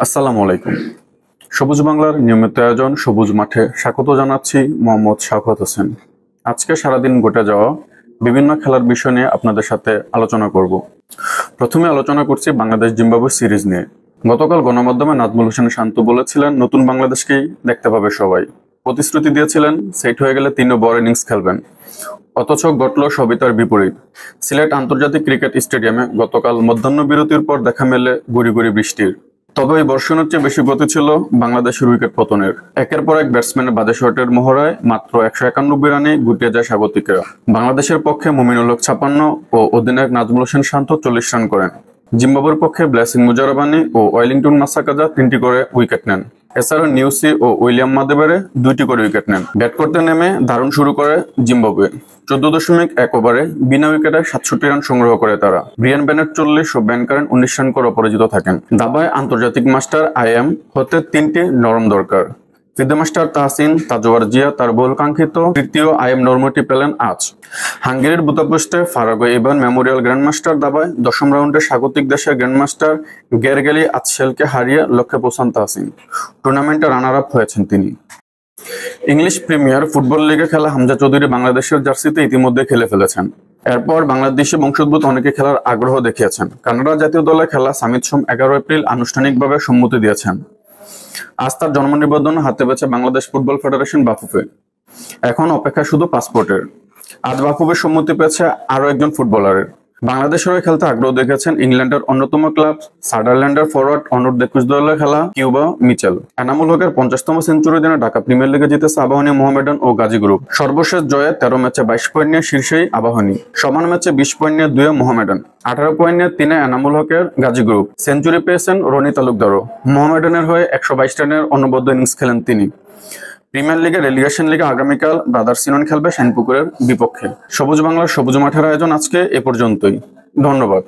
আসসালামু আলাইকুম। সবুজ বাংলার নিয়মিত আয়োজন সবুজ মাঠে স্বাগত জানাচ্ছি মোহাম্মদ শাওকত হোসেন। আজকে সারাদিন ঘটে যাওয়া বিভিন্ন খেলার বিষয় নিয়ে আপনাদের সাথে আলোচনা করব। প্রথমে আলোচনা করছি বাংলাদেশ জিম্বাবুয়ে সিরিজ নিয়ে। গতকাল গণমাধ্যমে নাজমুল হোসেন শান্ত বলেছিলেন নতুন বাংলাদেশকেই দেখতে পাবে সবাই। প্রতিশ্রুতি দিয়েছিলেন সেট হয়ে গেলে তিনও বড় ইনিংস খেলবেন। অথচ ঘটল সবই তার বিপরীত। সিলেট আন্তর্জাতিক ক্রিকেট স্টেডিয়ামে গতকাল মধ্যাহ্ন বিরতির পর দেখা মেলে গুড়ি গুড়ি বৃষ্টির। তবে এই বর্ষণের চেয়ে বেশি গতি ছিল বাংলাদেশের উইকেট পতনের। একের পর এক ব্যাটসম্যানের বাজে শটের মহড়ায় মাত্র 191 রানে গুটিয়ে যায় স্বাগতিকেরা। বাংলাদেশের পক্ষে মুমিনুল হক 56 ও অধিনায়ক নাজমুল হোসেন শান্ত 40 রান করেন। জিম্বাবুয়ের পক্ষে ব্লেসিং মুজারাবানি ও ওয়েলিংটন মাসাকাজা 3টি করে উইকেট নেন। এছাড়াও নিউসি ও উইলিয়াম মাদেবেরে 2টি করে উইকেট নেন। ব্যাট করতে নেমে দারুণ শুরু করে জিম্বাবুয়ে। 14.1 ওভারে বিনা উইকেটে 67 রান সংগ্রহ করে তারা। ব্রিয়ান বেনেট 40 ও বেন কারেন 19 রান করে অপরাজিত থাকেন। দাবায় আন্তর্জাতিক মাস্টার IM হতে 3টি নরম দরকার। ফিদে মাস্টার তাহসিন তাজওয়ার জিয়া তার বহুল কাঙ্ক্ষিত তৃতীয় IM নর্মটি পেলেন আজ। হাঙ্গেরির বুদাপেস্টে ফারাগো ইভান মেমোরিয়াল গ্র্যান্ডমাস্টার দাবায় 10ম রাউন্ডে স্বাগতিক দেশের গ্র্যান্ডমাস্টার গেরগেলি আতশেলকে হারিয়ে লক্ষ্যে পৌঁছান তাহসিন। টুর্নামেন্টে রানার আপ হয়েছেন তিনি। ইংলিশ প্রিমিয়ার ফুটবল লিগে খেলা হামজা চৌধুরী বাংলাদেশের জার্সিতে ইতিমধ্যে খেলে ফেলেছেন। এরপর বাংলাদেশি বংশোদ্ভূত অনেকে খেলার আগ্রহ দেখিয়েছেন। কানাডা জাতীয় দলে খেলা সামিত সোম 11 এপ্রিল আনুষ্ঠানিকভাবে সম্মতি দিয়েছেন। আজ তার জন্ম নিবন্ধন হাতে পেয়েছে বাংলাদেশ ফুটবল ফেডারেশন বাফুফে। এখন অপেক্ষা শুধু পাসপোর্টের। আজ বাফুফে সম্মতি পেয়েছে আরো একজন ফুটবলারের। বাংলাদেশের হয়ে খেলতে আগ্রহ দেখেছেন ইংল্যান্ডের অন্যতম ক্লাব সাদারল্যান্ডের ফরওয়ার্ড অনূর্ধ্ব-21 দলে খেলা কিউবা মিচেল। এনামুল হকের 50তম সেঞ্চুরি দিনে ঢাকা প্রিমিয়ার লিগে জিতেছে আবাহনী, মোহামেডান ও গাজী গ্রুপ। সর্বশেষ জয়ে 13 ম্যাচে 22 পয়েন্ট নিয়ে শীর্ষেই আবাহনী। সমান ম্যাচে 20 পয়েন্ট নিয়ে 2-এ মোহামেডান, 18 পয়েন্ট নিয়ে 3-এ এনামুল হকের গাজী গ্রুপ। সেঞ্চুরি পেয়েছেন রনি তালুকদারও। মোহামেডানের হয়ে 122 রানের অনবদ্য ইনিংস খেলেন তিনি। প্রিমিয়ার লিগে রেলিগেশন লিগে আগামীকাল ব্রাদার্স ইউনিয়ন খেলবে শাইনপুকুরের বিপক্ষে। সবুজ বাংলার সবুজ মাঠের আয়োজন আজকে এ পর্যন্তই। ধন্যবাদ।